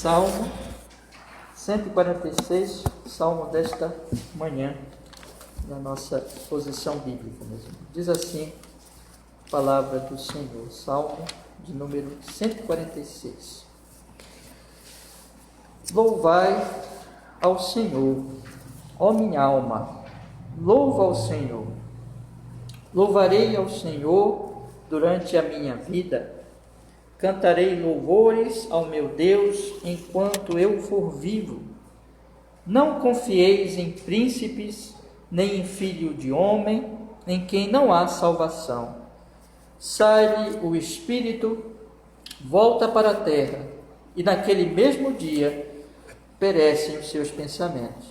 Salmo 146, salmo desta manhã, na nossa exposição bíblica mesmo. Diz assim a palavra do Senhor, salmo de número 146. Louvai ao Senhor, ó minha alma, louva ao Senhor. Louvarei ao Senhor durante a minha vida. Cantarei louvores ao meu Deus enquanto eu for vivo. Não confieis em príncipes, nem em filho de homem, em quem não há salvação. Sai-lhe o espírito, volta para a terra, e naquele mesmo dia perecem os seus pensamentos.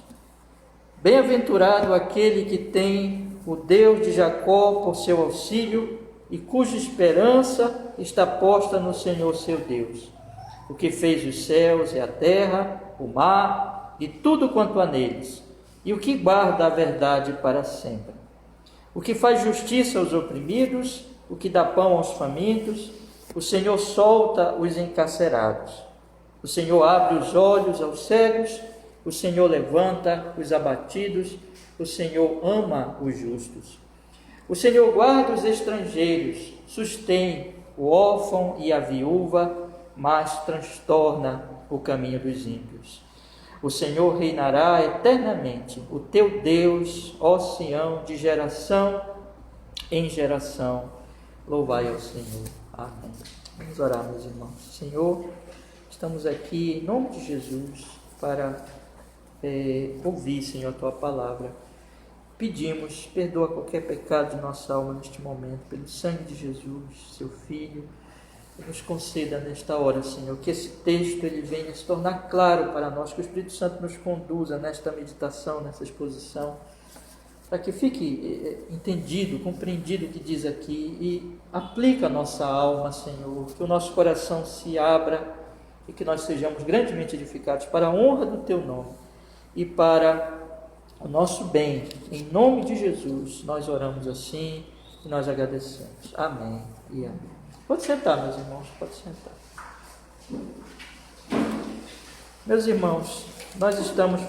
Bem-aventurado aquele que tem o Deus de Jacó por seu auxílio, e cuja esperança está posta no Senhor seu Deus, o que fez os céus e a terra, o mar e tudo quanto há neles, e o que guarda a verdade para sempre, o que faz justiça aos oprimidos, o que dá pão aos famintos. O Senhor solta os encarcerados, o Senhor abre os olhos aos cegos, o Senhor levanta os abatidos, o Senhor ama os justos. O Senhor guarda os estrangeiros, sustém o órfão e a viúva, mas transtorna o caminho dos ímpios. O Senhor reinará eternamente, o teu Deus, ó Sião, de geração em geração. Louvai ao Senhor. Amém. Vamos orar, meus irmãos. Senhor, estamos aqui em nome de Jesus para ouvir, Senhor, a tua palavra. Pedimos, perdoa qualquer pecado de nossa alma neste momento, pelo sangue de Jesus, seu Filho. Nos conceda nesta hora, Senhor, que esse texto ele venha se tornar claro para nós, que o Espírito Santo nos conduza nesta meditação, nessa exposição, para que fique entendido, compreendido o que diz aqui e aplique a nossa alma, Senhor, que o nosso coração se abra e que nós sejamos grandemente edificados para a honra do teu nome e para o nosso bem. Em nome de Jesus, nós oramos assim e nós agradecemos. Amém e amém. Pode sentar, meus irmãos, pode sentar. Meus irmãos, nós estamos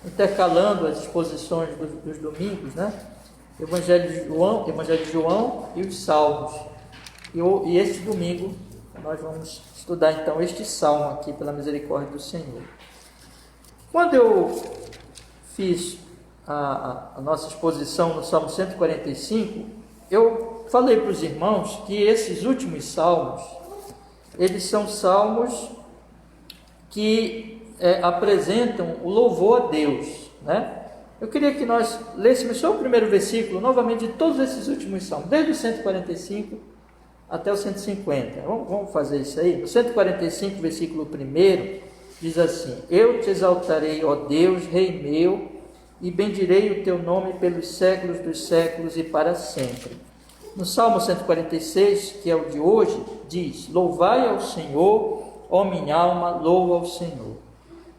intercalando as exposições dos domingos, né? Evangelho de João e os Salmos. E este domingo nós vamos estudar então este salmo aqui, pela misericórdia do Senhor. Quando eu fiz a nossa exposição no Salmo 145, eu falei para os irmãos que esses últimos salmos, eles são salmos que apresentam o louvor a Deus, né? Eu queria que nós lêssemos só o primeiro versículo, novamente, de todos esses últimos salmos, desde o 145 até o 150. Vamos fazer isso aí? No 145, versículo 1, diz assim: Eu te exaltarei, ó Deus, Rei meu, e bendirei o teu nome pelos séculos dos séculos e para sempre. No Salmo 146, que é o de hoje, diz: Louvai ao Senhor, ó minha alma, louva ao Senhor.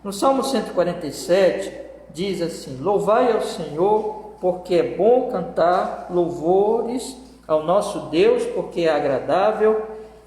No Salmo 147, diz assim: Louvai ao Senhor, porque é bom cantar louvores ao nosso Deus, porque é agradável,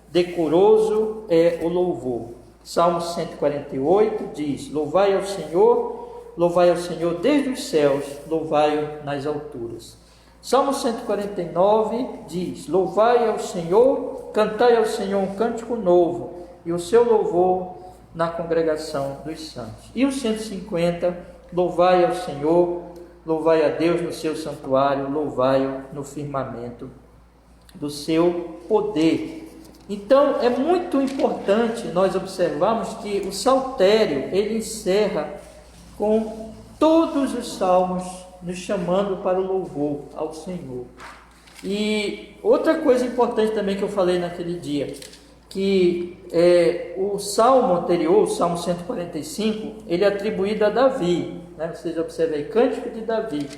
decoroso é o louvor. Salmo 148 diz: Louvai ao Senhor desde os céus, louvai-o nas alturas. Salmo 149 diz: Louvai ao Senhor, cantai ao Senhor um cântico novo, e o seu louvor na congregação dos santos. E o 150, louvai ao Senhor, louvai a Deus no seu santuário, louvai-o no firmamento do seu poder. Então, é muito importante nós observarmos que o saltério, ele encerra com todos os salmos nos chamando para o louvor ao Senhor. E outra coisa importante também que eu falei naquele dia, que o salmo anterior, o Salmo 145, ele é atribuído a Davi, né? Vocês observam aí, Cântico de Davi.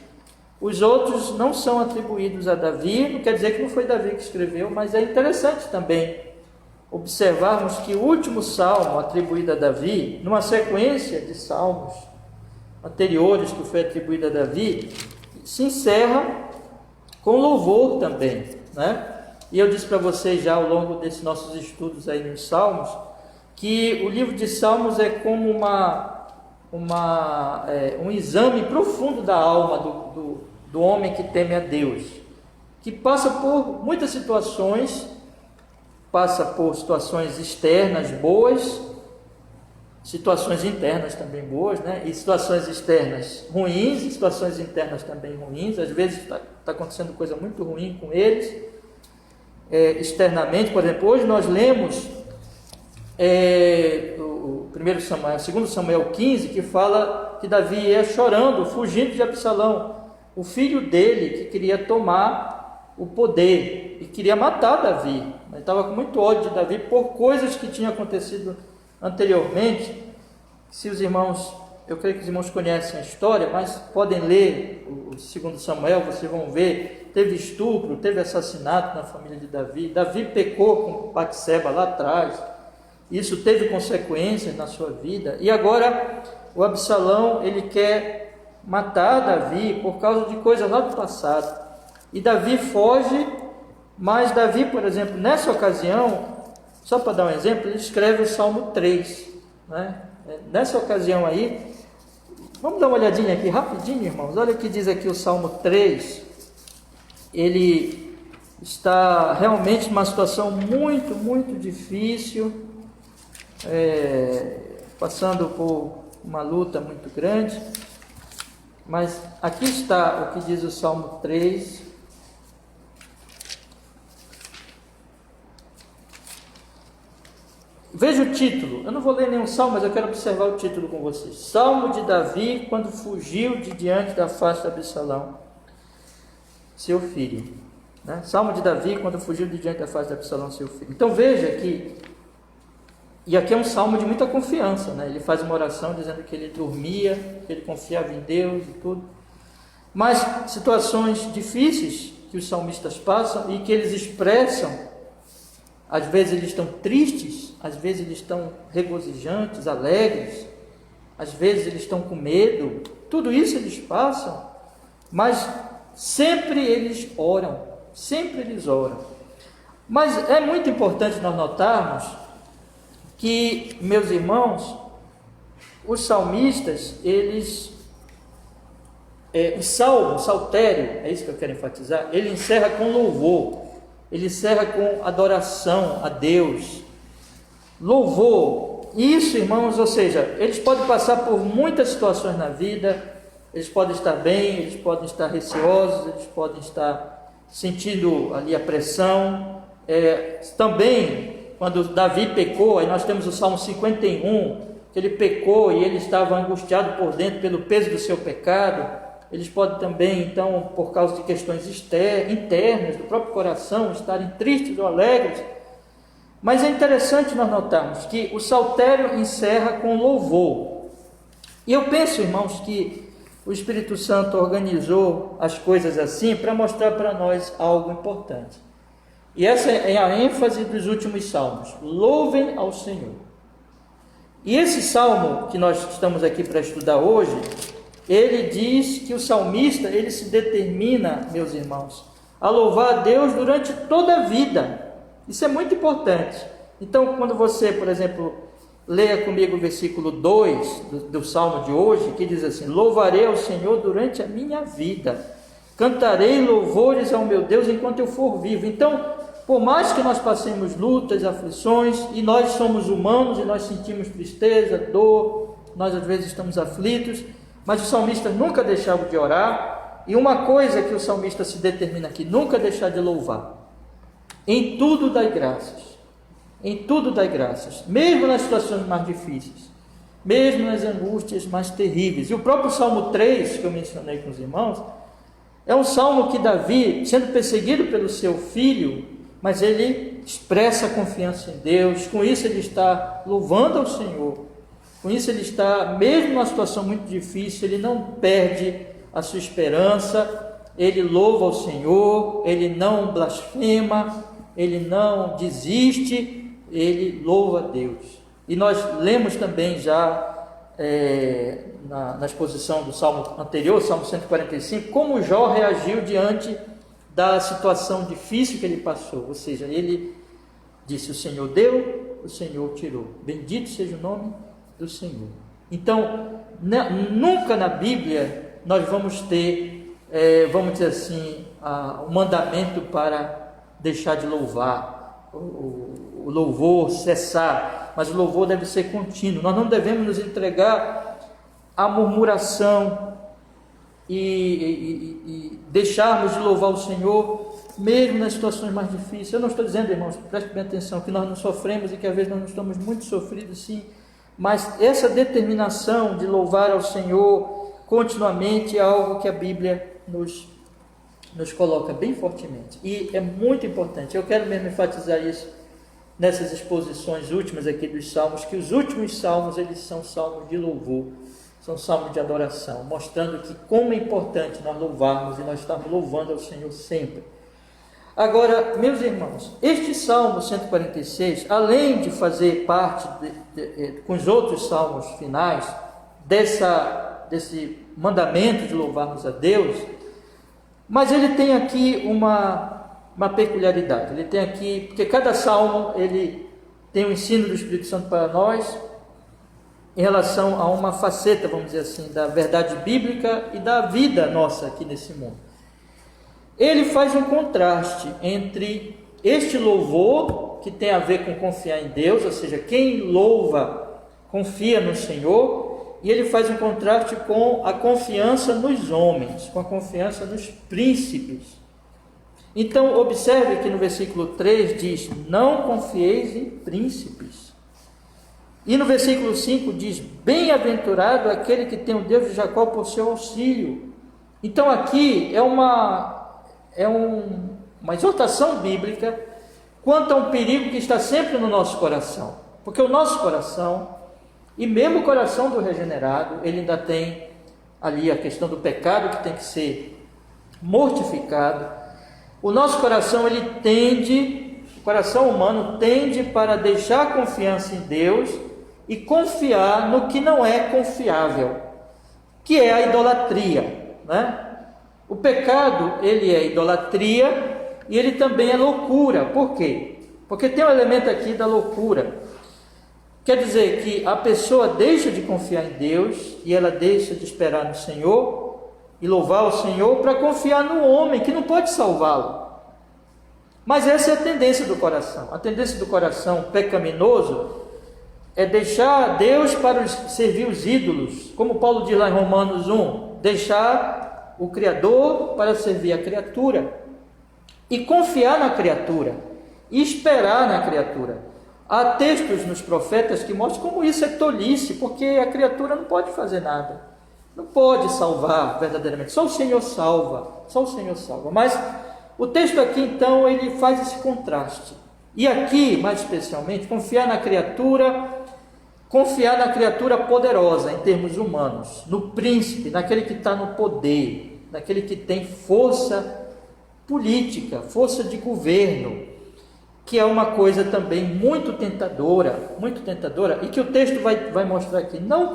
Os outros não são atribuídos a Davi, não quer dizer que não foi Davi que escreveu, mas é interessante também observarmos que o último salmo atribuído a Davi, numa sequência de salmos anteriores que foi atribuído a Davi, se encerra com louvor também, né? E eu disse para vocês já ao longo desses nossos estudos aí nos Salmos, que o livro de Salmos é como um exame profundo da alma do homem que teme a Deus, que passa por muitas situações, passa por situações externas boas, situações internas também boas, né? E situações externas ruins, e situações internas também ruins. Às vezes está acontecendo coisa muito ruim com eles, externamente. Por exemplo, hoje nós lemos o 2 Samuel 15, que fala que Davi ia chorando, fugindo de Absalão, o filho dele, que queria tomar o poder e queria matar Davi. Ele estava com muito ódio de Davi por coisas que tinham acontecido anteriormente. Se os irmãos, eu creio que os irmãos conhecem a história, mas podem ler o 2 Samuel, vocês vão ver, teve estupro, teve assassinato na família de Davi. Davi pecou com Batseba lá atrás, isso teve consequências na sua vida, e agora o Absalão, ele quer matar Davi por causa de coisas lá do passado, e Davi foge. Mas Davi, por exemplo, nessa ocasião, só para dar um exemplo, ele escreve o Salmo 3, né? Nessa ocasião aí, vamos dar uma olhadinha aqui rapidinho, irmãos. Olha o que diz aqui o Salmo 3. Ele está realmente numa situação muito, muito difícil, passando por uma luta muito grande. Mas aqui está o que diz o Salmo 3. Veja o título, eu não vou ler nenhum salmo, mas eu quero observar o título com vocês. Salmo de Davi quando fugiu de diante da face de Absalão, seu filho. Né? Salmo de Davi quando fugiu de diante da face de Absalão, seu filho. Então veja que, e aqui é um salmo de muita confiança, né? Ele faz uma oração dizendo que ele dormia, que ele confiava em Deus e tudo. Mas situações difíceis que os salmistas passam e que eles expressam, às vezes eles estão tristes, às vezes eles estão regozijantes, alegres, às vezes eles estão com medo, tudo isso eles passam, mas sempre eles oram, sempre eles oram. Mas é muito importante nós notarmos que, meus irmãos, os salmistas, o saltério, é isso que eu quero enfatizar, ele encerra com louvor. Ele encerra com adoração a Deus, louvor. Isso, irmãos, ou seja, eles podem passar por muitas situações na vida, eles podem estar bem, eles podem estar receosos, eles podem estar sentindo ali a pressão. Também, quando Davi pecou, aí nós temos o Salmo 51, que ele pecou e ele estava angustiado por dentro pelo peso do seu pecado. Eles podem também, então, por causa de questões internas do próprio coração, estarem tristes ou alegres. Mas é interessante nós notarmos que o saltério encerra com louvor. E eu penso, irmãos, que o Espírito Santo organizou as coisas assim para mostrar para nós algo importante. E essa é a ênfase dos últimos salmos. Louvem ao Senhor. E esse salmo que nós estamos aqui para estudar hoje, ele diz que o salmista, ele se determina, meus irmãos, a louvar a Deus durante toda a vida. Isso é muito importante. Então, quando você, por exemplo, leia comigo o versículo 2 do salmo de hoje, que diz assim: louvarei ao Senhor durante a minha vida, cantarei louvores ao meu Deus enquanto eu for vivo. Então, por mais que nós passemos lutas, aflições, e nós somos humanos e nós sentimos tristeza, dor, nós às vezes estamos aflitos, mas o salmista nunca deixava de orar. E uma coisa que o salmista se determina aqui: nunca deixar de louvar. Em tudo dai graças. Em tudo dai graças, mesmo nas situações mais difíceis, mesmo nas angústias mais terríveis. E o próprio Salmo 3, que eu mencionei com os irmãos, é um salmo que Davi, sendo perseguido pelo seu filho, mas ele expressa a confiança em Deus. Com isso ele está louvando ao Senhor. Com isso ele está, mesmo numa situação muito difícil, ele não perde a sua esperança, ele louva ao Senhor, ele não blasfema, ele não desiste, ele louva a Deus. E nós lemos também já na exposição do salmo anterior, Salmo 145, como Jó reagiu diante da situação difícil que ele passou. Ou seja, ele disse: o Senhor deu, o Senhor tirou. Bendito seja o nome do Senhor. Então, nunca na Bíblia nós vamos ter, vamos dizer assim, um mandamento para deixar de louvar, o louvor cessar, mas o louvor deve ser contínuo. Nós não devemos nos entregar à murmuração e deixarmos de louvar o Senhor, mesmo nas situações mais difíceis. Eu não estou dizendo, irmãos, prestem bem atenção, que nós não sofremos e que às vezes nós não estamos muito sofridos, sim, mas essa determinação de louvar ao Senhor continuamente é algo que a Bíblia nos coloca bem fortemente, e é muito importante. Eu quero mesmo enfatizar isso nessas exposições últimas aqui dos Salmos, que os últimos Salmos, eles são salmos de louvor, são salmos de adoração, mostrando que como é importante nós louvarmos e nós estarmos louvando ao Senhor sempre. Agora, meus irmãos, este Salmo 146, além de fazer parte com os outros salmos finais desse mandamento de louvarmos a Deus, mas ele tem aqui uma peculiaridade. Ele tem aqui, porque cada salmo ele tem um ensino do Espírito Santo para nós em relação a uma faceta, vamos dizer assim, da verdade bíblica e da vida nossa aqui nesse mundo. Ele faz um contraste entre este louvor, que tem a ver com confiar em Deus, ou seja, quem louva confia no Senhor, e ele faz um contraste com a confiança nos homens, com a confiança nos príncipes. Então, observe que no versículo 3 diz: não confieis em príncipes. E no versículo 5 diz: bem-aventurado aquele que tem o Deus de Jacó por seu auxílio. Então aqui é uma exortação bíblica quanto a um perigo que está sempre no nosso coração, porque o nosso coração, e mesmo o coração do regenerado, ele ainda tem ali a questão do pecado que tem que ser mortificado. O nosso coração, o coração humano tende para deixar a confiança em Deus e confiar no que não é confiável, que é a idolatria, né? O pecado, ele é idolatria e ele também é loucura. Por quê? Porque tem um elemento aqui da loucura. Quer dizer que a pessoa deixa de confiar em Deus e ela deixa de esperar no Senhor e louvar o Senhor para confiar no homem que não pode salvá-lo. Mas essa é a tendência do coração. A tendência do coração pecaminoso é deixar Deus para servir os ídolos, como Paulo diz lá em Romanos 1, deixar o Criador para servir a criatura, e confiar na criatura, e esperar na criatura. Há textos nos profetas que mostram como isso é tolice, porque a criatura não pode fazer nada, não pode salvar verdadeiramente, só o Senhor salva, mas o texto aqui então ele faz esse contraste, e aqui mais especialmente confiar na criatura poderosa em termos humanos, no príncipe, naquele que está no poder, naquele que tem força política, força de governo, que é uma coisa também muito tentadora, e que o texto vai mostrar aqui. Não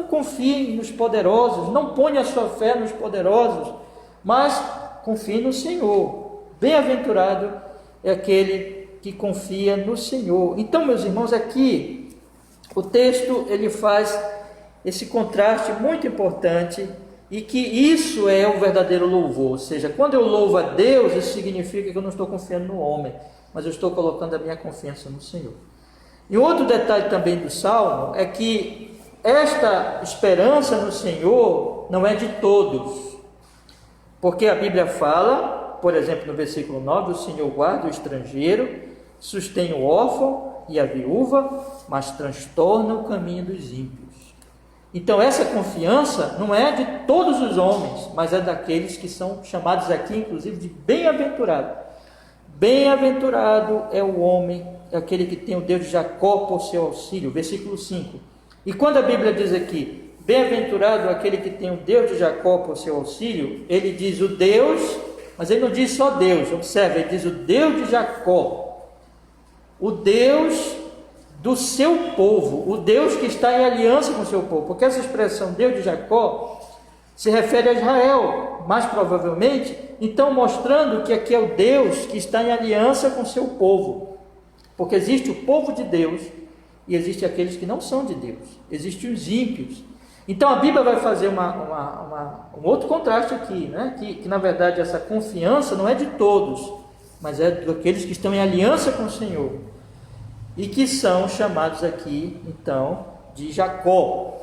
confiem nos poderosos, não ponha a sua fé nos poderosos, mas confie no Senhor. Bem-aventurado é aquele que confia no Senhor. Então, meus irmãos, aqui o texto ele faz esse contraste muito importante, e que isso é o verdadeiro louvor. Ou seja, quando eu louvo a Deus, isso significa que eu não estou confiando no homem, mas eu estou colocando a minha confiança no Senhor. E outro detalhe também do Salmo é que esta esperança no Senhor não é de todos, porque a Bíblia fala, por exemplo, no versículo 9, o Senhor guarda o estrangeiro, sustém o órfão e a viúva, mas transtorna o caminho dos ímpios. Então essa confiança não é de todos os homens, mas é daqueles que são chamados aqui inclusive de bem-aventurado. Bem-aventurado é o homem, é aquele que tem o Deus de Jacó por seu auxílio. Versículo 5. E quando a Bíblia diz aqui, bem-aventurado é aquele que tem o Deus de Jacó por seu auxílio, ele diz o Deus, mas ele não diz só Deus, observe, ele diz o Deus de Jacó, o Deus do seu povo, o Deus que está em aliança com o seu povo, porque essa expressão Deus de Jacó se refere a Israel, mais provavelmente, então mostrando que aqui é o Deus que está em aliança com o seu povo, Porque existe o povo de Deus e existe aqueles que não são de Deus. Existem os ímpios. Então a Bíblia vai fazer um outro contraste aqui, né? Que na verdade essa confiança não é de todos, mas é daqueles que estão em aliança com o Senhor e que são chamados aqui então de Jacó.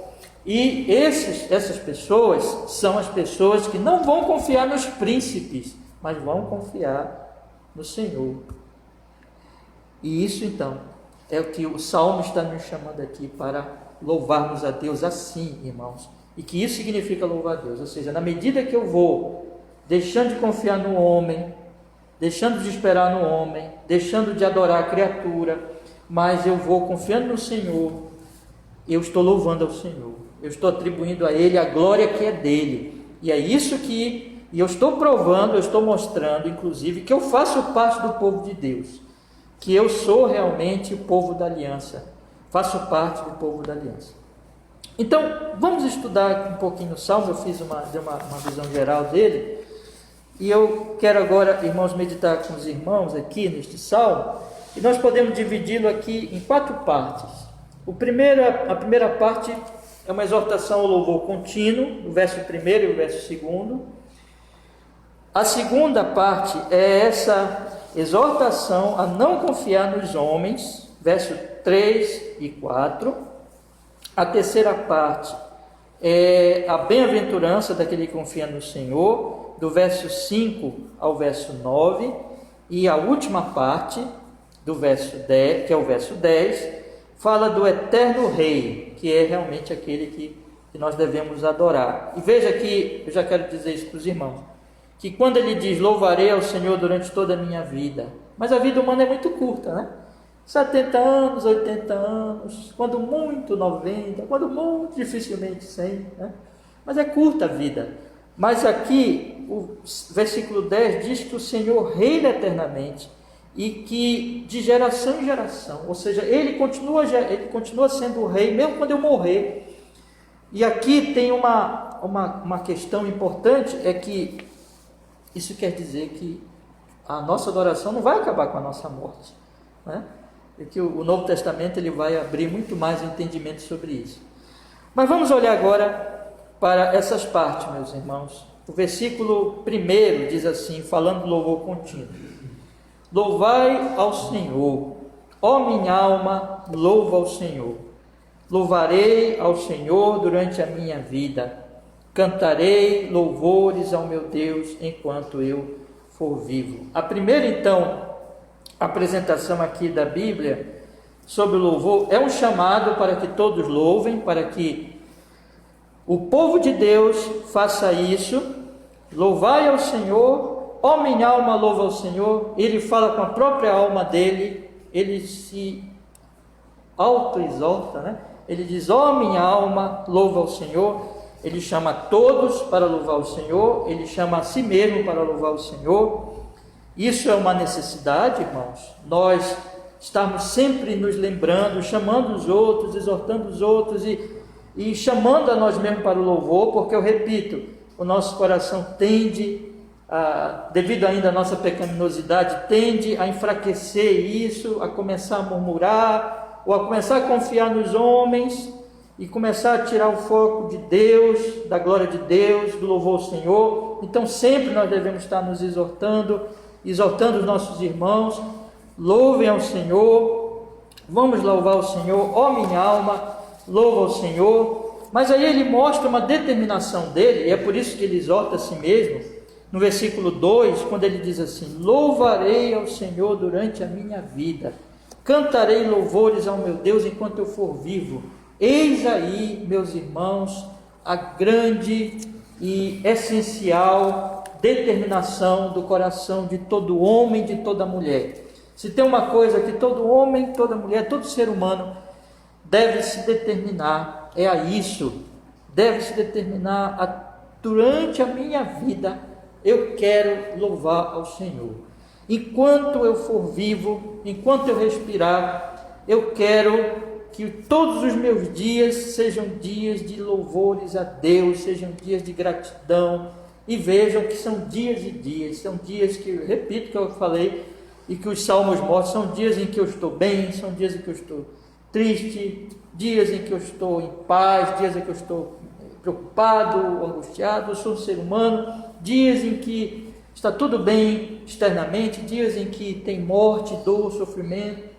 E essas pessoas são as pessoas que não vão confiar nos príncipes, mas vão confiar no Senhor. E isso então é o que o Salmo está nos chamando aqui para louvarmos a Deus assim, irmãos. E que isso significa louvar a Deus, ou seja, na medida que eu vou deixando de confiar no homem, deixando de esperar no homem, deixando de adorar a criatura, mas eu vou confiando no Senhor, eu estou louvando ao Senhor, eu estou atribuindo a Ele a glória que é dele. E é isso que eu estou provando, eu estou mostrando, inclusive, que eu faço parte do povo de Deus, que eu sou realmente o povo da aliança, faço parte do povo da aliança. Então, vamos estudar um pouquinho o Salmo. Eu fiz uma visão geral dele, e eu quero agora, irmãos, meditar com os irmãos aqui neste Salmo, e nós podemos dividi-lo aqui em 4 partes. A primeira parte é uma exortação ao louvor contínuo, o verso 1 e o verso 2. A segunda parte é essa exortação a não confiar nos homens, verso 3 e 4. A terceira parte é a bem-aventurança daquele que confia no Senhor, do verso 5 ao verso 9. E a última parte, do verso 10, que é o verso 10, fala do eterno Rei, que é realmente aquele que nós devemos adorar. E veja que, eu já quero dizer isso para os irmãos, que quando ele diz, louvarei ao Senhor durante toda a minha vida, mas a vida humana é muito curta, né? 70 anos, 80 anos, quando muito 90, quando muito dificilmente 100, né? Mas é curta a vida. Mas aqui, o versículo 10 diz que o Senhor reina eternamente e que de geração em geração, ou seja, ele continua sendo o rei mesmo quando eu morrer. E aqui tem uma questão importante, é que isso quer dizer que a nossa adoração não vai acabar com a nossa morte, né? E que o Novo Testamento ele vai abrir muito mais entendimento sobre isso. Mas vamos olhar agora para essas partes, meus irmãos. O versículo 1 diz assim, falando do louvor contínuo: louvai ao Senhor, ó minha alma, louva ao Senhor. Louvarei ao Senhor durante a minha vida, cantarei louvores ao meu Deus enquanto eu for vivo. A primeira, então, apresentação aqui da Bíblia sobre o louvor é um chamado para que todos louvem, para que o povo de Deus faça isso. Louvai ao Senhor, ó minha alma, louva ao Senhor. Ele fala com a própria alma dele, ele se auto-exorta, né? Ele diz, ó minha alma, louva ao Senhor. Ele chama todos para louvar o Senhor, ele chama a si mesmo para louvar o Senhor. Isso é uma necessidade, irmãos, nós estamos sempre nos lembrando, chamando os outros, exortando os outros e chamando a nós mesmos para o louvor, porque eu repito, o nosso coração tende, devido ainda à nossa pecaminosidade, tende a enfraquecer isso, a começar a murmurar, ou a começar a confiar nos homens, e começar a tirar o foco de Deus, da glória de Deus, do louvor ao Senhor. Então sempre nós devemos estar nos exortando os nossos irmãos, louvem ao Senhor, vamos louvar o Senhor, ó minha alma, louva ao Senhor. Mas aí ele mostra uma determinação dele, e é por isso que ele exorta a si mesmo, no versículo 2, quando ele diz assim, louvarei ao Senhor durante a minha vida, cantarei louvores ao meu Deus enquanto eu for vivo. Eis aí, meus irmãos, a grande e essencial determinação do coração de todo homem, de toda mulher. Se tem uma coisa que todo homem, toda mulher, todo ser humano deve se determinar, é a isso. Deve se determinar durante a minha vida, eu quero louvar ao Senhor. Enquanto eu for vivo, enquanto eu respirar, eu quero que todos os meus dias sejam dias de louvores a Deus, sejam dias de gratidão. E vejam que são dias e dias, são dias que, repito que eu falei, e que os salmos mostram. São dias em que eu estou bem, são dias em que eu estou triste, dias em que eu estou em paz, dias em que eu estou preocupado, angustiado. Eu sou um ser humano. Dias em que está tudo bem externamente, dias em que tem morte, dor, sofrimento,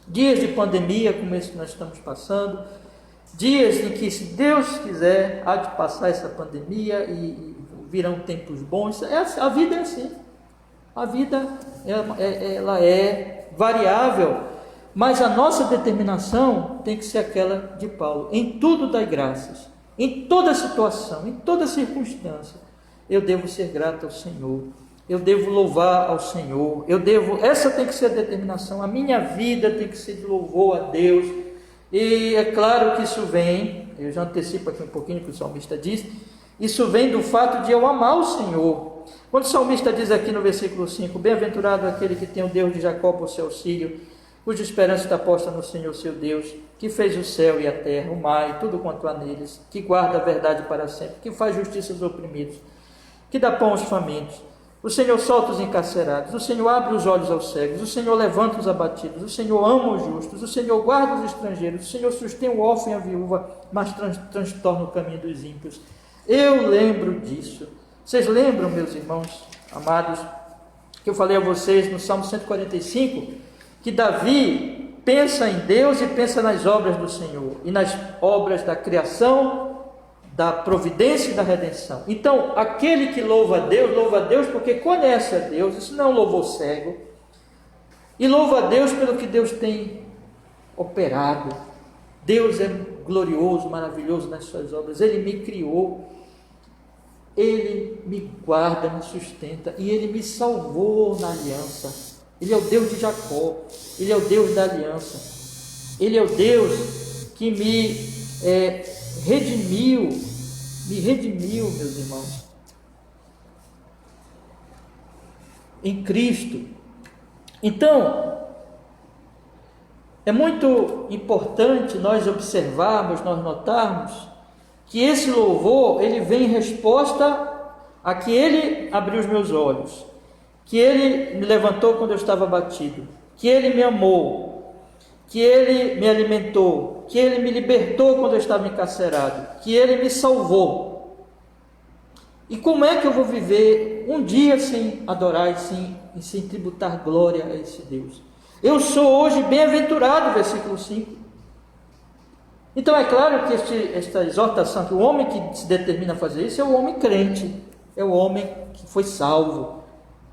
dias de pandemia como esse que nós estamos passando, dias em que, se Deus quiser, há de passar essa pandemia e virão tempos bons. A vida é assim. A vida ela é variável, mas a nossa determinação tem que ser aquela de Paulo: em tudo dai graças, em toda situação, em toda circunstância, eu devo ser grato ao Senhor, eu devo louvar ao Senhor, essa tem que ser a determinação. A minha vida tem que ser de louvor a Deus. E é claro que isso vem, eu já antecipo aqui um pouquinho o que o salmista diz, isso vem do fato de eu amar o Senhor. Quando o salmista diz aqui no versículo 5: bem-aventurado aquele que tem o Deus de Jacó por seu auxílio, cuja esperança está posta no Senhor seu Deus, que fez o céu e a terra, o mar e tudo quanto há neles, que guarda a verdade para sempre, que faz justiça aos oprimidos, que dá pão aos famintos. O Senhor solta os encarcerados, o Senhor abre os olhos aos cegos, o Senhor levanta os abatidos, o Senhor ama os justos, o Senhor guarda os estrangeiros, o Senhor sustém o órfão e a viúva, mas transtorna o caminho dos ímpios. Eu lembro disso. Vocês lembram, meus irmãos amados, que eu falei a vocês no Salmo 145, que Davi pensa em Deus e pensa nas obras do Senhor, e nas obras da criação, da providência e da redenção. Então, aquele que louva a Deus porque conhece a Deus. Isso não é um louvor cego, e louva a Deus pelo que Deus tem operado. Deus é glorioso, maravilhoso nas suas obras. Ele me criou, Ele me guarda, me sustenta, e Ele me salvou na aliança. Ele é o Deus de Jacó, Ele é o Deus da aliança, Ele é o Deus que me redimiu, meus irmãos, em Cristo. Então, é muito importante nós observarmos, nós notarmos que esse louvor, ele vem em resposta a que Ele abriu os meus olhos, que Ele me levantou quando eu estava abatido, que Ele me amou, que Ele me alimentou, que Ele me libertou quando eu estava encarcerado, que Ele me salvou. E como é que eu vou viver um dia sem adorar e sem tributar glória a esse Deus? Eu sou hoje bem-aventurado, versículo 5. Então é claro que esta exortação, que o homem que se determina a fazer isso é o homem crente, é o homem que foi salvo.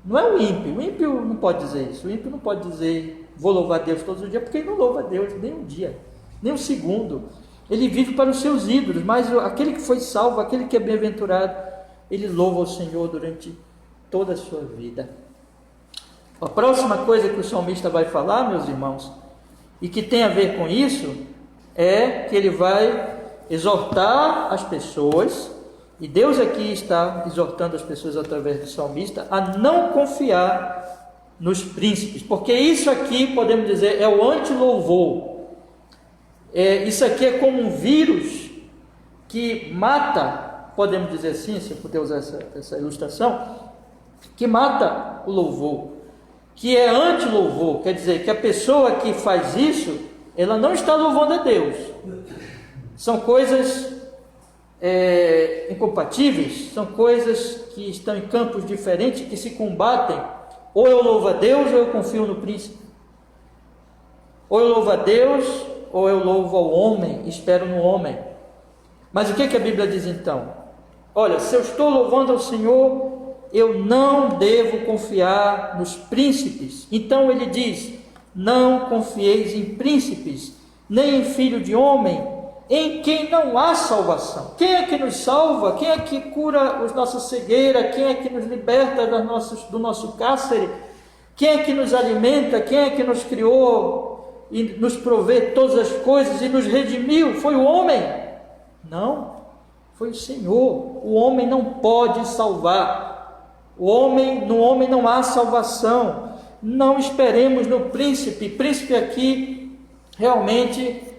Não é o ímpio não pode dizer isso. O ímpio não pode dizer: vou louvar a Deus todos os dias, porque ele não louva a Deus nem um dia, nem um segundo. Ele vive para os seus ídolos. Mas aquele que foi salvo, aquele que é bem-aventurado, ele louva o Senhor durante toda a sua vida. A próxima coisa que o salmista vai falar, meus irmãos, e que tem a ver com isso, é que ele vai exortar as pessoas, e Deus aqui está exortando as pessoas através do salmista, a não confiar nos príncipes, porque isso aqui, podemos dizer, é o anti-louvor. Isso aqui é como um vírus que mata, podemos dizer assim, se eu puder usar essa ilustração, que mata o louvor, que é anti-louvor. Quer dizer que a pessoa que faz isso, ela não está louvando a Deus. São coisas incompatíveis, são coisas que estão em campos diferentes, que se combatem. Ou eu louvo a Deus, ou eu confio no príncipe. Ou eu louvo a Deus, ou eu louvo ao homem, espero no homem. Mas o que a Bíblia diz então? Olha, se eu estou louvando ao Senhor, eu não devo confiar nos príncipes. Então ele diz: não confieis em príncipes, nem em filho de homem, em quem não há salvação. Quem é que nos salva? Quem é que cura a nossa cegueira? Quem é que nos liberta do nosso cárcere? Quem é que nos alimenta? Quem é que nos criou e nos provê todas as coisas e nos redimiu? Foi o homem? Não, foi o Senhor. O homem não pode salvar. No homem não há salvação. Não esperemos no príncipe. Príncipe aqui realmente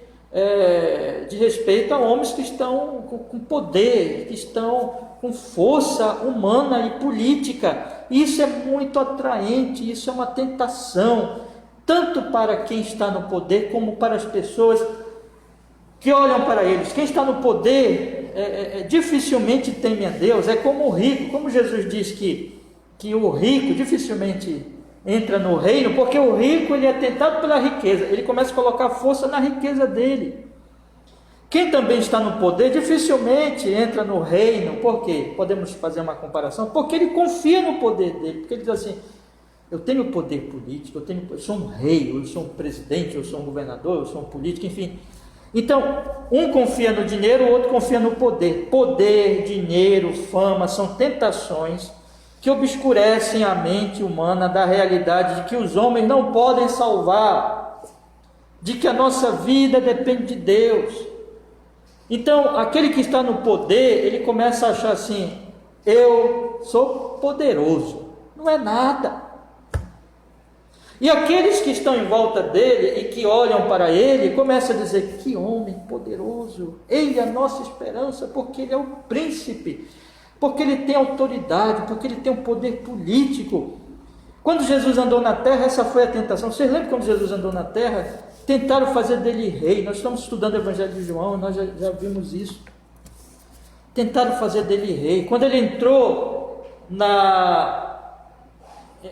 de respeito a homens que estão com poder, que estão com força humana e política. Isso é muito atraente, isso é uma tentação, tanto para quem está no poder, como para as pessoas que olham para eles. Quem está no poder dificilmente teme a Deus, é como o rico, como Jesus diz que o rico dificilmente entra no reino, porque o rico ele é tentado pela riqueza, ele começa a colocar força na riqueza dele. Quem também está no poder dificilmente entra no reino. Por quê? Podemos fazer uma comparação, porque ele confia no poder dele, porque ele diz assim: eu tenho poder político, eu sou um rei, eu sou um presidente, eu sou um governador, eu sou um político, enfim. Então, um confia no dinheiro, o outro confia no poder. Poder, dinheiro, fama são tentações que obscurecem a mente humana da realidade de que os homens não podem salvar, de que a nossa vida depende de Deus. Então, aquele que está no poder, ele começa a achar assim: eu sou poderoso. Não é nada. E aqueles que estão em volta dele e que olham para ele, começam a dizer: que homem poderoso, ele é a nossa esperança, porque ele é o príncipe, porque ele tem autoridade, porque ele tem um poder político. Quando Jesus andou na terra, essa foi a tentação. Vocês lembram quando Jesus andou na terra? Tentaram fazer dele rei. Nós estamos estudando o Evangelho de João, nós já vimos isso. Tentaram fazer dele rei. Quando ele entrou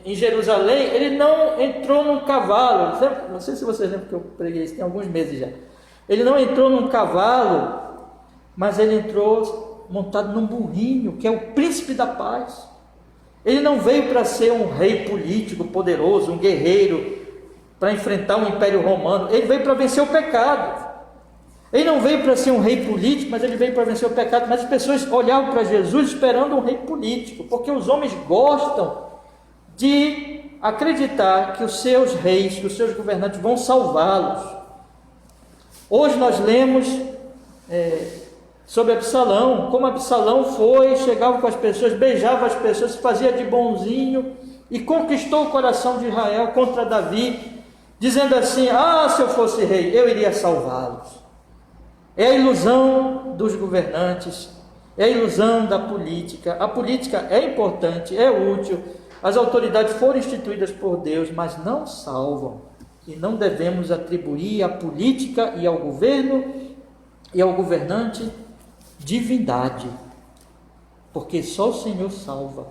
em Jerusalém, ele não entrou num cavalo. Não sei se vocês lembram que eu preguei isso, tem alguns meses já. Ele não entrou num cavalo, mas ele entrou montado num burrinho, que é o príncipe da paz. Ele não veio para ser um rei político poderoso, um guerreiro, para enfrentar o Império Romano. Ele veio para vencer o pecado. Ele não veio para ser um rei político, mas ele veio para vencer o pecado. Mas as pessoas olhavam para Jesus esperando um rei político, porque os homens gostam de acreditar que os seus reis, que os seus governantes vão salvá-los. Hoje nós lemos sobre Absalão, como Absalão chegava com as pessoas, beijava as pessoas, se fazia de bonzinho e conquistou o coração de Israel contra Davi, dizendo assim: se eu fosse rei, eu iria salvá-los. É a ilusão dos governantes, é a ilusão da política. A política é importante, é útil, as autoridades foram instituídas por Deus, mas não salvam. E não devemos atribuir à política e ao governo e ao governante divindade, porque só o Senhor salva.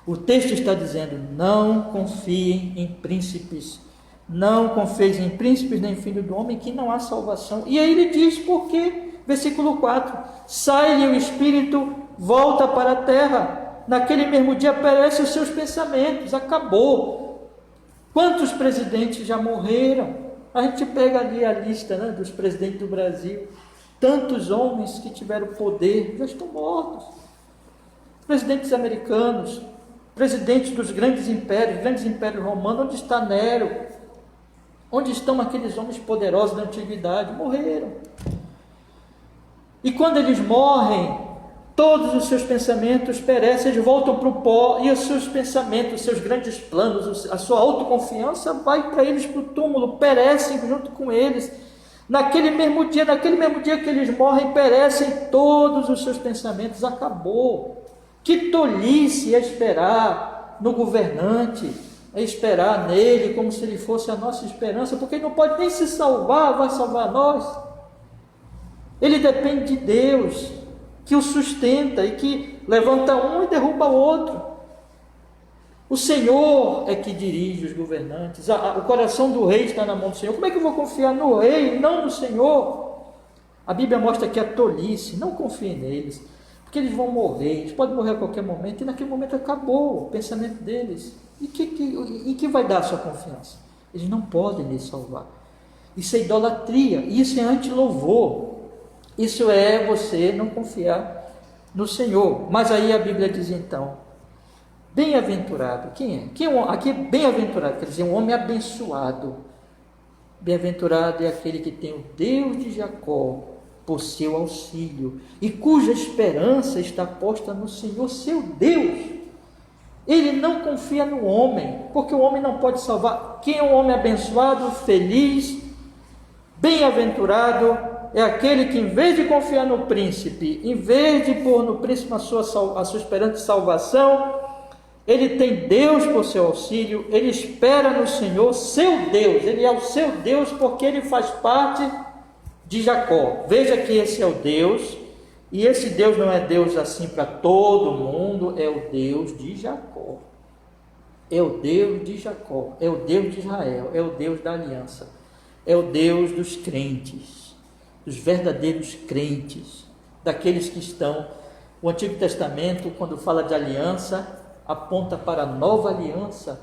O texto está dizendo: não confiem em príncipes, não confiem em príncipes nem filho do homem, que não há salvação. E aí ele diz por quê? Versículo 4: sai-lhe o espírito, volta para a terra, naquele mesmo dia perecem os seus pensamentos. Acabou. Quantos presidentes já morreram? A gente pega ali a lista, né, dos presidentes do Brasil. Tantos homens que tiveram poder já estão mortos. Presidentes americanos, presidentes dos grandes impérios romanos. Onde está Nero? Onde estão aqueles homens poderosos da antiguidade? Morreram. E quando eles morrem, todos os seus pensamentos perecem, eles voltam para o pó, e os seus pensamentos, os seus grandes planos, a sua autoconfiança vai para eles para o túmulo, perecem junto com eles. Naquele mesmo dia que eles morrem, perecem todos os seus pensamentos. Acabou. Que tolice é esperar no governante, é esperar nele como se ele fosse a nossa esperança, porque ele não pode nem se salvar, vai salvar nós. Ele depende de Deus, que o sustenta e que levanta um e derruba o outro. O Senhor é que dirige os governantes. O coração do rei está na mão do Senhor. Como é que eu vou confiar no rei e não no Senhor? A Bíblia mostra que é tolice. Não confie neles, porque eles vão morrer. Eles podem morrer a qualquer momento, e naquele momento acabou o pensamento deles. E que vai dar a sua confiança? Eles não podem lhe salvar. Isso é idolatria, isso é anti-louvor. Isso é você não confiar no Senhor. Mas aí a Bíblia diz então: bem-aventurado. Quem é? Aqui bem-aventurado quer dizer um homem abençoado. Bem-aventurado é aquele que tem o Deus de Jacó por seu auxílio e cuja esperança está posta no Senhor, seu Deus. Ele não confia no homem, porque o homem não pode salvar. Quem é um homem abençoado, feliz, bem-aventurado? é aquele que, em vez de confiar no príncipe, em vez de pôr no príncipe a sua esperança de salvação, ele tem Deus por seu auxílio, ele espera no Senhor, seu Deus. Ele é o seu Deus porque ele faz parte de Jacó. Veja que esse é o Deus, e esse Deus não é Deus assim para todo mundo, é o Deus de Jacó. É o Deus de Jacó, é o Deus de Israel, é o Deus da aliança, é o Deus dos crentes, dos verdadeiros crentes, daqueles que estão. O Antigo Testamento, quando fala de aliança, aponta para a nova aliança.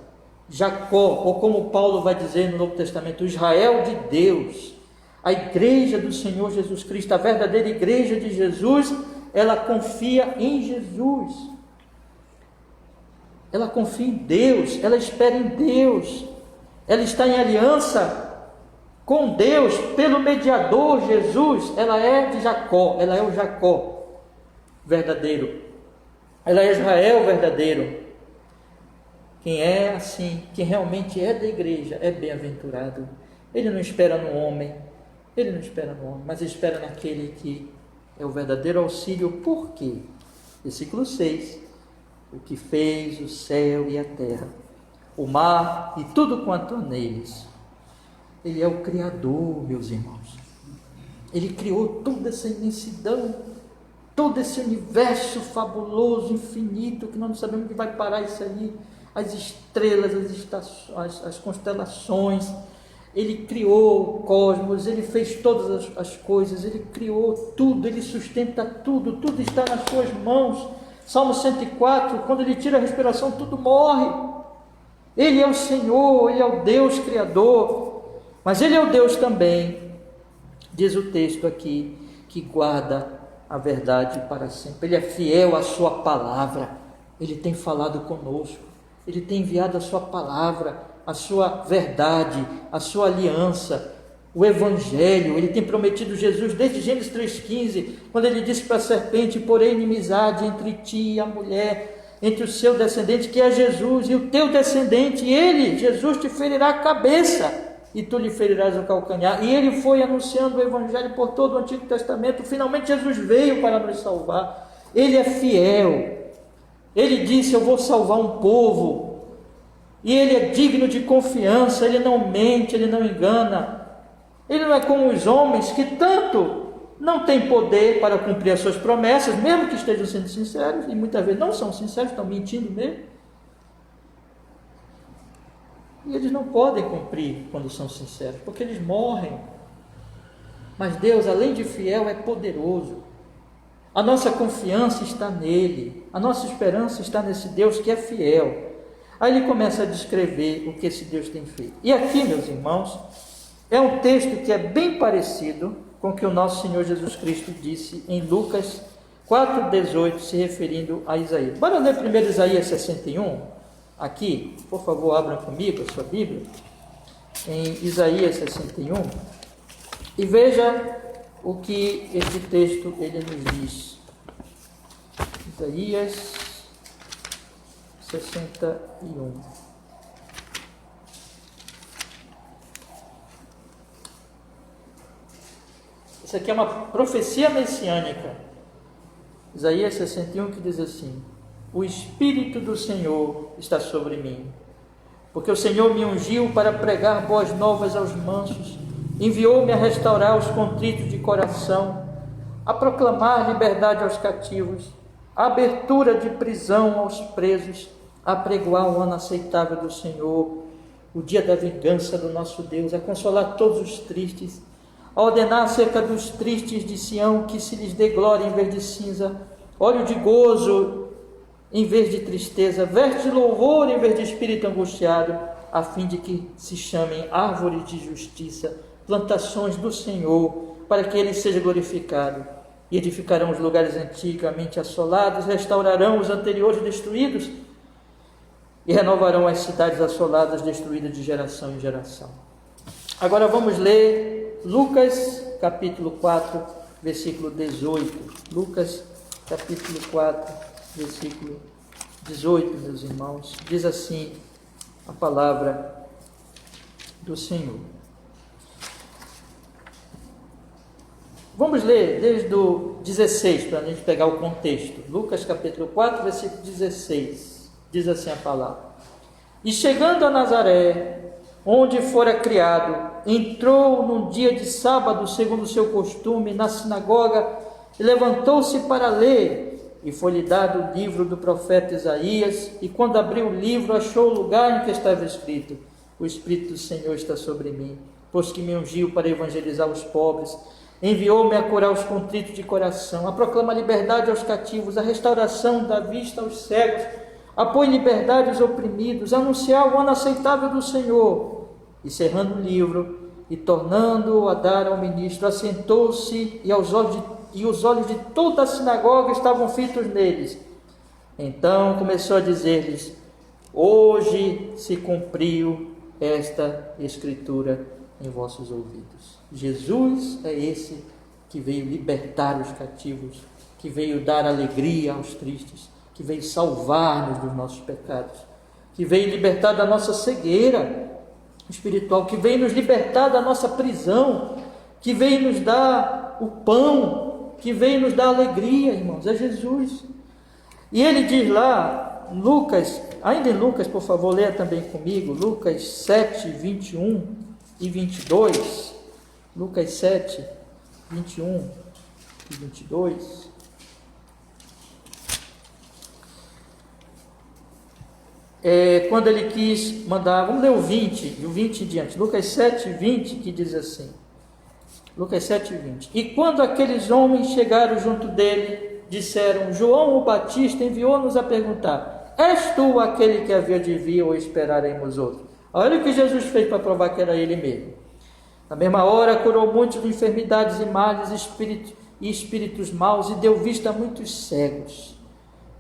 Jacó, ou como Paulo vai dizer no Novo Testamento, o Israel de Deus, a igreja do Senhor Jesus Cristo, a verdadeira igreja de Jesus, ela confia em Jesus. Ela confia em Deus, ela espera em Deus, ela está em aliança com Deus, pelo mediador Jesus. Ela é de Jacó, ela é o Jacó verdadeiro, ela é Israel verdadeiro. Quem é assim, quem realmente é da igreja, é bem-aventurado. Ele não espera no homem, mas espera naquele que é o verdadeiro auxílio. Por quê? Versículo 6. O que fez o céu e a terra, o mar e tudo quanto há neles. Ele é o Criador, meus irmãos. Ele criou toda essa imensidão, todo esse universo fabuloso, infinito, que nós não sabemos onde vai parar isso aí. As estrelas, as estações, as constelações. Ele criou o cosmos, ele fez todas as coisas, ele criou tudo, ele sustenta tudo, tudo está nas suas mãos. Salmo 104, quando ele tira a respiração, tudo morre. Ele é o Senhor, ele é o Deus Criador, mas ele é o Deus também, diz o texto aqui, que guarda a verdade para sempre. Ele é fiel à sua palavra, ele tem falado conosco, ele tem enviado a sua palavra, a sua verdade, a sua aliança, o Evangelho. Ele tem prometido Jesus desde Gênesis 3,15, quando ele disse para a serpente: porém inimizade entre ti e a mulher, entre o seu descendente, que é Jesus, e o teu descendente, ele, Jesus, te ferirá a cabeça, e tu lhe ferirás o calcanhar. E ele foi anunciando o Evangelho por todo o Antigo Testamento. Finalmente Jesus veio para nos salvar. Ele é fiel. Ele disse: eu vou salvar um povo, e ele é digno de confiança. Ele não mente, ele não engana. Ele não é como os homens que tanto não têm poder para cumprir as suas promessas, mesmo que estejam sendo sinceros, e muitas vezes não são sinceros, estão mentindo mesmo. E eles não podem cumprir quando são sinceros, porque eles morrem. Mas Deus, além de fiel, é poderoso. A nossa confiança está nele, a nossa esperança está nesse Deus que é fiel. Aí ele começa a descrever o que esse Deus tem feito. E aqui, meus irmãos, é um texto que é bem parecido com o que o nosso Senhor Jesus Cristo disse em Lucas 4,18, se referindo a Isaías. Bora ler primeiro Isaías 61, aqui, por favor, abram comigo a sua Bíblia, em Isaías 61, e veja o que esse texto ele nos diz. Isaías 61. Isso aqui é uma profecia messiânica. Isaías 61, que diz assim: o Espírito do Senhor está sobre mim, porque o Senhor me ungiu para pregar boas novas aos mansos, enviou-me a restaurar os contritos de coração, a proclamar liberdade aos cativos, a abertura de prisão aos presos, a pregoar o ano aceitável do Senhor, o dia da vingança do nosso Deus, a consolar todos os tristes, a ordenar acerca dos tristes de Sião que se lhes dê glória em vez de cinza, óleo de gozo em vez de tristeza, veste de louvor em vez de espírito angustiado, a fim de que se chamem árvores de justiça, plantações do Senhor, para que ele seja glorificado. E edificarão os lugares antigamente assolados, restaurarão os anteriores destruídos, e renovarão as cidades assoladas, destruídas de geração em geração. Agora vamos ler Lucas capítulo 4, versículo 18. Lucas capítulo 4, versículo 18, meus irmãos. Diz assim a palavra do Senhor: Vamos ler desde o 16, para a gente pegar o contexto. Lucas capítulo 4, versículo 16. Diz assim a palavra: E chegando a Nazaré, onde fora criado, entrou num dia de sábado, segundo o seu costume, na sinagoga, e levantou-se para ler. E foi-lhe dado o livro do profeta Isaías, e quando abriu o livro, achou o lugar em que estava escrito: O Espírito do Senhor está sobre mim, pois que me ungiu para evangelizar os pobres, enviou-me a curar os contritos de coração, a proclamar liberdade aos cativos, a restauração da vista aos cegos, a pôr em liberdade os oprimidos, a anunciar o ano aceitável do Senhor. E cerrando o livro, e tornando-o a dar ao ministro, assentou-se, e os olhos de toda a sinagoga estavam fitos neles. Então começou a dizer-lhes: Hoje se cumpriu esta escritura em vossos ouvidos. Jesus é esse que veio libertar os cativos, que veio dar alegria aos tristes, que veio salvar-nos dos nossos pecados, que veio libertar da nossa cegueira espiritual, que veio nos libertar da nossa prisão, que veio nos dar o pão, que veio nos dar alegria, irmãos. É Jesus. E ele diz lá, Lucas, ainda em Lucas, por favor, leia também comigo, Lucas 7, 21 e 22. Lucas 7, 21 e 22. Quando ele quis mandar, vamos ler o 20, e o 20 em diante. Lucas 7, 20, que diz assim. Lucas 7, 20. E quando aqueles homens chegaram junto dele, disseram: João o Batista enviou-nos a perguntar: És tu aquele que havia de vir, ou esperaremos outro? Olha o que Jesus fez para provar que era ele mesmo. Na mesma hora curou muitos de enfermidades e males, espíritos maus, e deu vista a muitos cegos.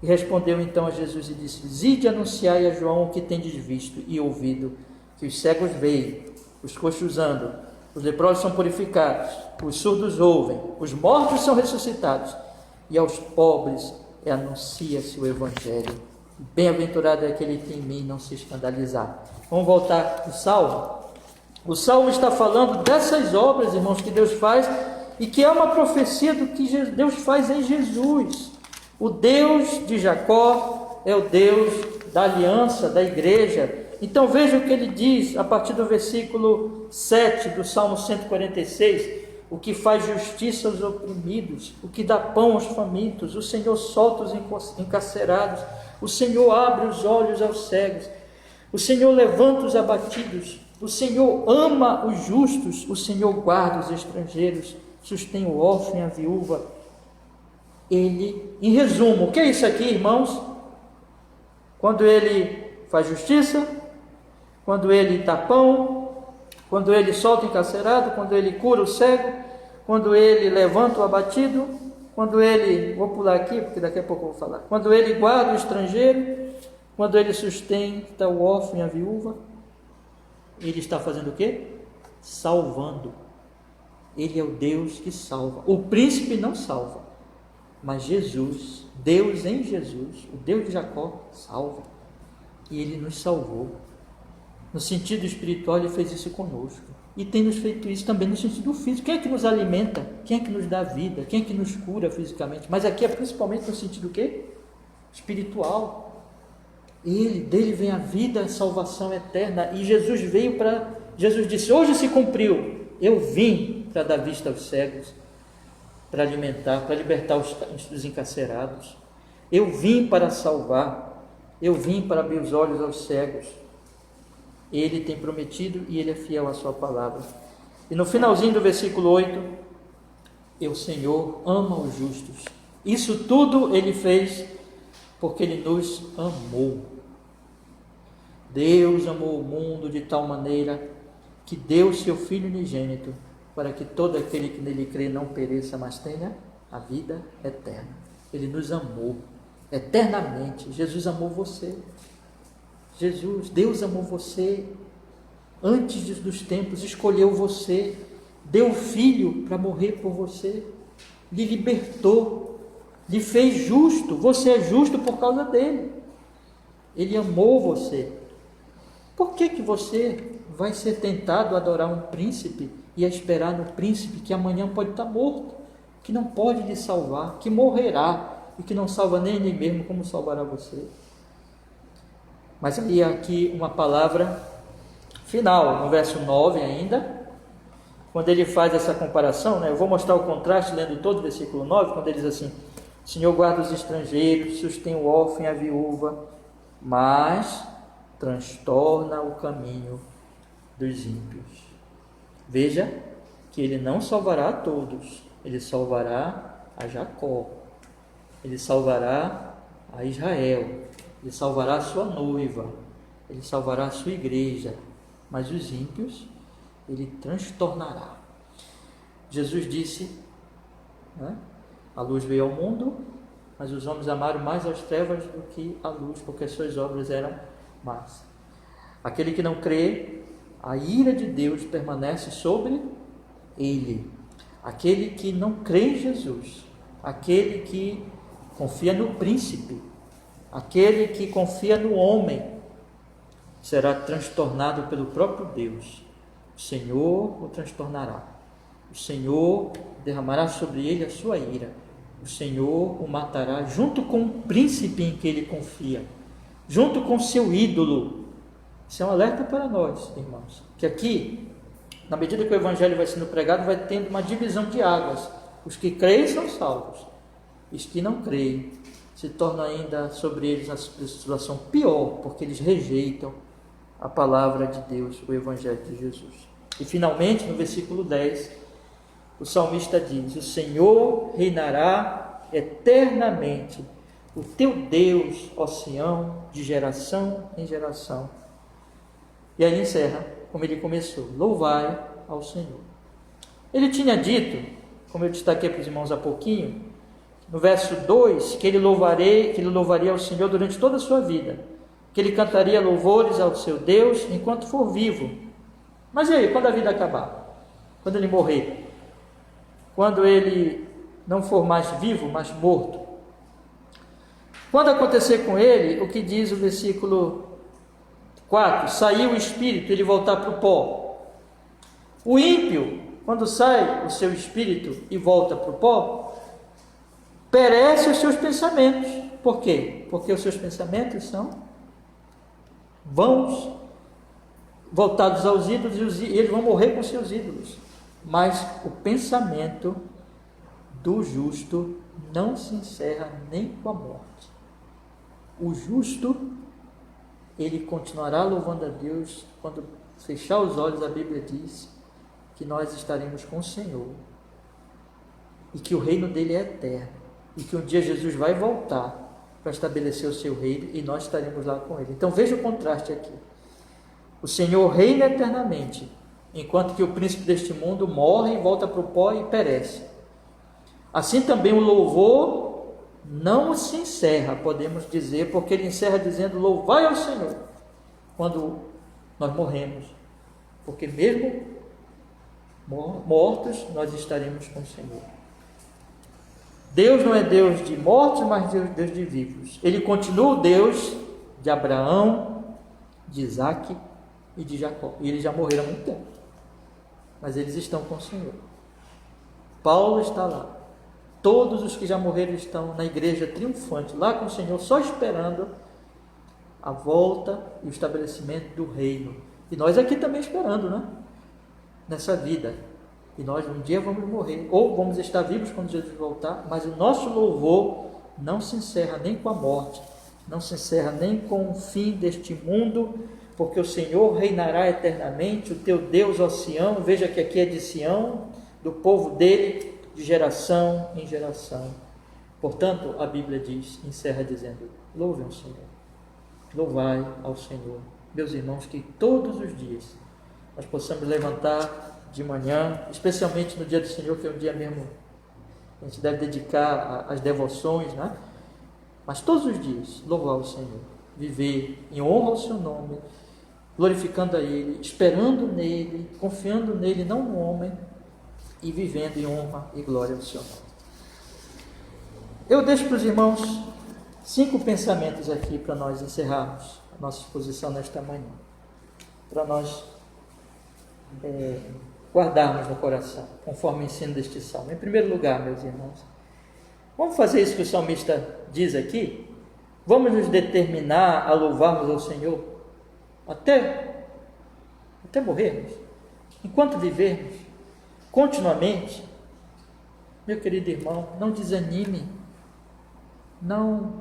E respondeu então a Jesus e disse: Ide anunciai a João o que tendes visto e ouvido, que os cegos veem, os coxos andam, os leprosos são purificados, os surdos ouvem, os mortos são ressuscitados, e aos pobres anuncia-se o Evangelho. Bem-aventurado é aquele que em mim não se escandalizar. Vamos voltar ao Salmo. O Salmo está falando dessas obras, irmãos, que Deus faz, e que é uma profecia do que Deus faz em Jesus. O Deus de Jacó é o Deus da aliança, da igreja. Então veja o que ele diz a partir do versículo 7 do Salmo 146: o que faz justiça aos oprimidos, o que dá pão aos famintos, o Senhor solta os encarcerados, o Senhor abre os olhos aos cegos, o Senhor levanta os abatidos, o Senhor ama os justos, o Senhor guarda os estrangeiros, sustém o órfão e a viúva. Ele, em resumo, o que é isso aqui, irmãos? Quando ele faz justiça, quando ele dá pão, quando ele solta o encarcerado, quando ele cura o cego, quando ele levanta o abatido, quando ele, vou pular aqui porque daqui a pouco eu vou falar, quando ele guarda o estrangeiro, quando ele sustenta o órfão e a viúva, ele está fazendo o quê? Salvando. Ele é o Deus que salva. O príncipe não salva, mas Jesus, Deus em Jesus, o Deus de Jacó, salva. E ele nos salvou. No sentido espiritual, ele fez isso conosco. E tem nos feito isso também no sentido físico. Quem é que nos alimenta? Quem é que nos dá vida? Quem é que nos cura fisicamente? Mas aqui é principalmente no sentido o quê? Espiritual. Dele vem a vida, a salvação eterna. E Jesus veio para... Jesus disse: hoje se cumpriu. Eu vim para dar vista aos cegos, para alimentar, para libertar os encarcerados. Eu vim para salvar. Eu vim para abrir os olhos aos cegos. Ele tem prometido e ele é fiel à sua palavra. E no finalzinho do versículo 8, o Senhor ama os justos. Isso tudo ele fez porque ele nos amou. Deus amou o mundo de tal maneira que deu seu Filho unigênito, para que todo aquele que nele crê não pereça, mas tenha a vida eterna. Ele nos amou eternamente. Jesus amou você. Deus amou você antes dos tempos, escolheu você, deu o Filho para morrer por você, lhe libertou, lhe fez justo. Você é justo por causa dele. Ele amou você. Por que você vai ser tentado a adorar um príncipe e a esperar no príncipe que amanhã pode estar morto? que não pode lhe salvar, que morrerá e que não salva nem ele mesmo, como salvará você? Mas aí aqui uma palavra final, no verso 9 ainda, quando ele faz essa comparação, né? Eu vou mostrar o contraste lendo todo o versículo 9, quando ele diz assim: o Senhor guarda os estrangeiros, sustém o órfão e a viúva, mas transtorna o caminho dos ímpios. Veja que ele não salvará a todos, ele salvará a Jacó, ele salvará a Israel, ele salvará a sua noiva, ele salvará a sua igreja, mas os ímpios ele transtornará. Jesus disse, né? A luz veio ao mundo, mas os homens amaram mais as trevas do que a luz, porque as suas obras eram más. Aquele que não crê, a ira de Deus permanece sobre ele. Aquele que não crê em Jesus, aquele que confia no príncipe, aquele que confia no homem, será transtornado pelo próprio Deus. O Senhor o transtornará. O Senhor derramará sobre ele a sua ira. O Senhor o matará junto com o príncipe em que ele confia, junto com seu ídolo. Isso é um alerta para nós, irmãos, que aqui, na medida que o evangelho vai sendo pregado, vai tendo uma divisão de águas. Os que creem são salvos, os que não creem se torna ainda sobre eles uma situação pior, porque eles rejeitam a palavra de Deus, o evangelho de Jesus. E finalmente, no versículo 10, o salmista diz: o Senhor reinará eternamente, o teu Deus, ó Sião, de geração em geração. E aí encerra como ele começou: louvai ao Senhor. Ele tinha dito, como eu destaquei para os irmãos há pouquinho, no verso 2, que ele louvaria ao Senhor durante toda a sua vida, que ele cantaria louvores ao seu Deus enquanto for vivo. Mas e aí, quando a vida acabar? Quando ele morrer? Quando ele não for mais vivo, mas morto? Quando acontecer com ele, o que diz o versículo 4, sair o espírito, ele voltar para o pó. O ímpio, quando sai o seu espírito e volta para o pó, perece os seus pensamentos. Por quê? Porque os seus pensamentos são vãos, voltados aos ídolos, e eles vão morrer com seus ídolos. Mas o pensamento do justo não se encerra nem com a morte. O justo, ele continuará louvando a Deus. Quando fechar os olhos, a Bíblia diz que nós estaremos com o Senhor e que o reino dele é eterno, e que um dia Jesus vai voltar para estabelecer o seu reino e nós estaremos lá com ele. Então veja o contraste aqui: o Senhor reina eternamente, enquanto que o príncipe deste mundo morre, volta para o pó e perece. Assim também o louvor não se encerra, podemos dizer, porque ele encerra dizendo: louvai ao Senhor, quando nós morremos, porque mesmo mortos, nós estaremos com o Senhor. Deus não é Deus de mortos, mas Deus de vivos. Ele continua o Deus de Abraão, de Isaac e de Jacó. E eles já morreram há muito tempo, mas eles estão com o Senhor. Paulo está lá. Todos os que já morreram estão na igreja triunfante, lá com o Senhor, só esperando a volta e o estabelecimento do reino. E nós aqui também esperando, né? Nessa vida. E nós um dia vamos morrer, ou vamos estar vivos quando Jesus voltar, mas o nosso louvor não se encerra nem com a morte, não se encerra nem com o fim deste mundo, porque o Senhor reinará eternamente, o teu Deus, ó Sião. Veja que aqui é de Sião, do povo dele, de geração em geração. Portanto, a Bíblia diz, encerra dizendo: louve ao Senhor, louvai ao Senhor. Meus irmãos, que todos os dias nós possamos levantar de manhã, especialmente no dia do Senhor, que é um dia mesmo a gente deve dedicar às devoções, né? Mas todos os dias louvar o Senhor, viver em honra ao seu nome, glorificando a Ele, esperando nele, confiando nele, não no homem, e vivendo em honra e glória ao seu nome. Eu deixo para os irmãos 5 pensamentos aqui para nós encerrarmos a nossa exposição nesta manhã, para nós guardarmos no coração, conforme o ensino deste salmo. Em primeiro lugar, meus irmãos, vamos fazer isso que o salmista diz aqui? Vamos nos determinar a louvarmos ao Senhor até morrermos, enquanto vivermos, continuamente. Meu querido irmão, não desanime, não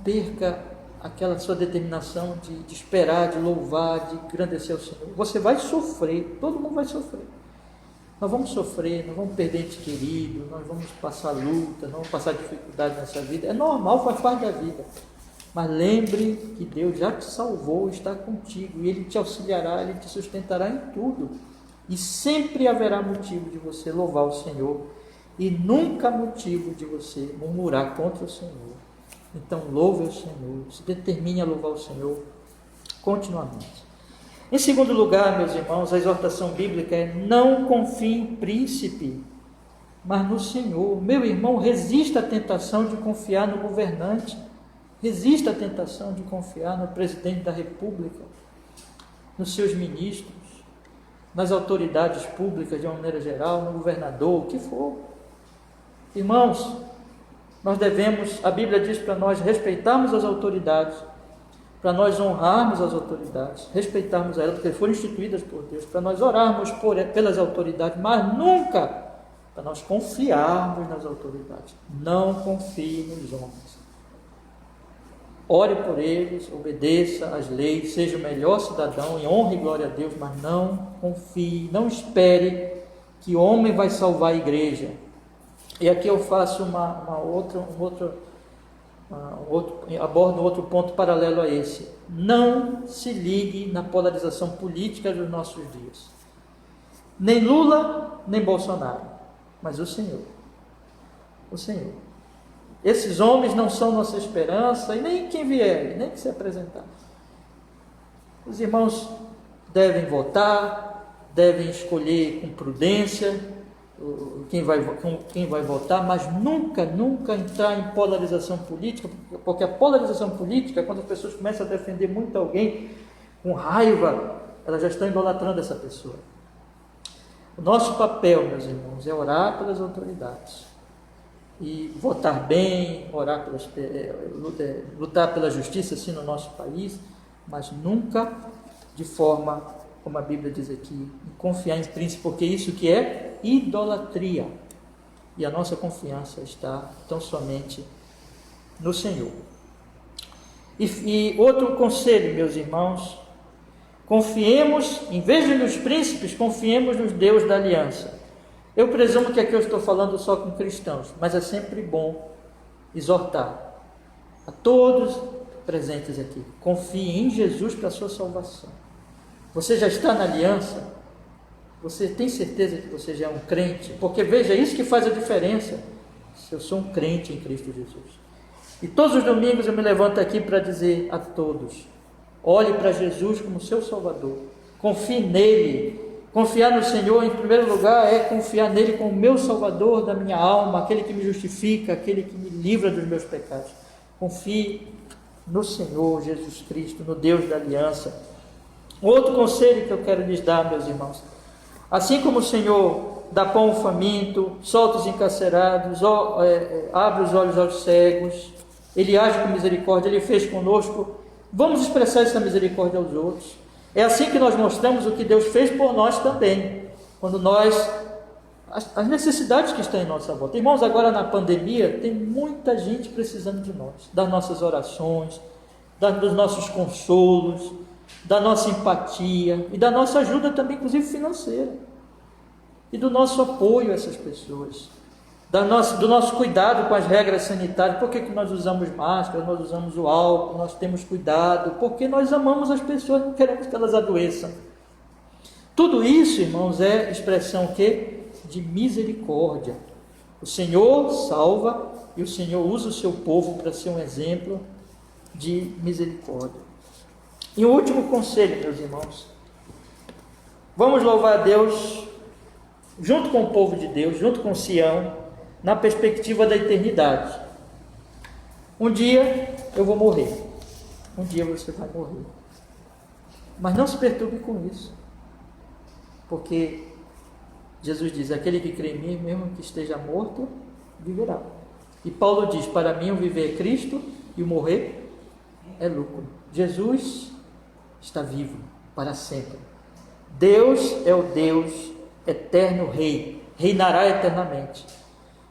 perca aquela sua determinação de esperar, de louvar, de engrandecer o Senhor. Você vai sofrer, todo mundo vai sofrer. Nós vamos sofrer, nós vamos perder ente querido, nós vamos passar luta, nós vamos passar dificuldade nessa vida. É normal, faz parte da vida. Mas lembre que Deus já te salvou, está contigo, e Ele te auxiliará, Ele te sustentará em tudo. E sempre haverá motivo de você louvar o Senhor, e nunca motivo de você murmurar contra o Senhor. Então louve o Senhor, se determine a louvar o Senhor continuamente. Em segundo lugar, meus irmãos, a exortação bíblica é: não confie em príncipe, mas no Senhor. Meu irmão, resista à tentação de confiar no governante, resista à tentação de confiar no presidente da República, nos seus ministros, nas autoridades públicas de uma maneira geral, no governador, o que for. Irmãos, nós devemos, a Bíblia diz para nós respeitarmos as autoridades, para nós honrarmos as autoridades, respeitarmos elas, porque foram instituídas por Deus, para nós orarmos pelas autoridades, mas nunca para nós confiarmos nas autoridades. Não confie nos homens. Ore por eles, obedeça às leis, seja o melhor cidadão e honre e glória a Deus, mas não confie, não espere que o homem vai salvar a igreja. E aqui eu faço abordo outro ponto paralelo a esse. Não se ligue na polarização política dos nossos dias. Nem Lula, nem Bolsonaro, mas o Senhor. O Senhor. Esses homens não são nossa esperança, e nem quem vier, nem que se apresentar. Os irmãos devem votar, devem escolher com prudência quem vai votar, mas nunca entrar em polarização política, porque a polarização política, quando as pessoas começam a defender muito alguém com raiva, elas já estão idolatrando essa pessoa. O nosso papel, meus irmãos, é orar pelas autoridades e votar bem, lutar pela justiça assim no nosso país, mas nunca de forma, como a Bíblia diz aqui, confiar em príncipe, porque isso que é idolatria. E a nossa confiança está tão somente no Senhor. E outro conselho, meus irmãos, confiemos, em vez de nos príncipes, confiemos nos Deus da aliança. Eu presumo que aqui eu estou falando só com cristãos, mas é sempre bom exortar a todos presentes aqui. Confie em Jesus para a sua salvação. Você já está na aliança? Você tem certeza que você já é um crente? Porque veja, isso que faz a diferença. Se eu sou um crente em Cristo Jesus. E todos os domingos eu me levanto aqui para dizer a todos: olhe para Jesus como seu Salvador. Confie nele. Confiar no Senhor, em primeiro lugar, é confiar nele como meu Salvador da minha alma, aquele que me justifica, aquele que me livra dos meus pecados. Confie no Senhor Jesus Cristo, no Deus da aliança. Outro conselho que eu quero lhes dar, meus irmãos: assim como o Senhor dá pão ao faminto, solta os encarcerados, abre os olhos aos cegos, Ele age com misericórdia, Ele fez conosco, vamos expressar essa misericórdia aos outros. É assim que nós mostramos o que Deus fez por nós também, quando as necessidades que estão em nossa volta. Irmãos, agora na pandemia, tem muita gente precisando de nós, das nossas orações, dos nossos consolos, da nossa empatia e da nossa ajuda também, inclusive financeira, e do nosso apoio a essas pessoas, do nosso cuidado com as regras sanitárias. Por que nós usamos máscara, nós usamos o álcool, nós temos cuidado? Porque nós amamos as pessoas, não queremos que elas adoeçam. Tudo isso, irmãos, é expressão o quê? De misericórdia. O Senhor salva e o Senhor usa o seu povo para ser um exemplo de misericórdia. E o último conselho, meus irmãos: vamos louvar a Deus junto com o povo de Deus, junto com Sião, na perspectiva da eternidade. Um dia eu vou morrer, um dia você vai morrer, mas não se perturbe com isso, porque Jesus diz: aquele que crê em mim, mesmo que esteja morto, viverá. E Paulo diz: para mim o viver é Cristo e o morrer é lucro. Jesus está vivo para sempre. Deus é o Deus eterno Rei, reinará eternamente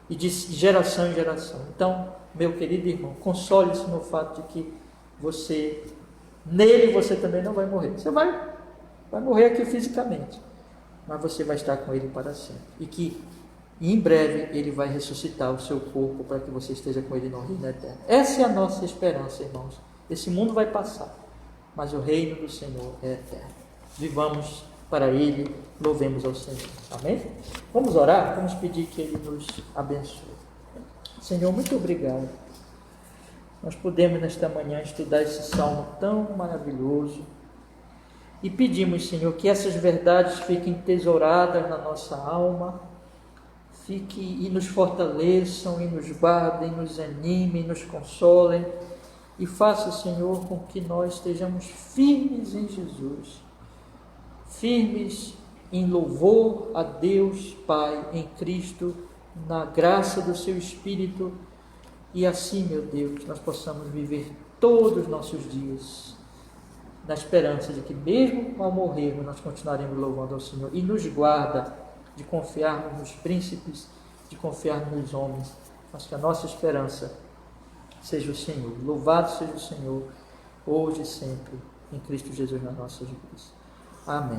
e de geração em geração. Então, meu querido irmão, console-se no fato de que nele você também não vai morrer. Você vai morrer aqui fisicamente, mas você vai estar com ele para sempre. E que em breve ele vai ressuscitar o seu corpo para que você esteja com ele no reino eterno. Essa é a nossa esperança, irmãos. Esse mundo vai passar, mas o reino do Senhor é eterno. Vivamos para ele, louvemos ao Senhor. Amém? Vamos orar? Vamos pedir que ele nos abençoe. Senhor, muito obrigado. Nós podemos nesta manhã estudar esse salmo tão maravilhoso e pedimos, Senhor, que essas verdades fiquem tesouradas na nossa alma, e nos fortaleçam, e nos guardem, nos animem, nos consolem, e faça, Senhor, com que nós estejamos firmes em Jesus, firmes em louvor a Deus Pai, em Cristo, na graça do seu Espírito, e assim, meu Deus, nós possamos viver todos os nossos dias na esperança de que mesmo ao morrermos nós continuaremos louvando ao Senhor, e nos guarda de confiarmos nos príncipes, de confiarmos nos homens, mas que a nossa esperança seja o Senhor. Louvado seja o Senhor, hoje e sempre, em Cristo Jesus nas nossas vidas. Amém.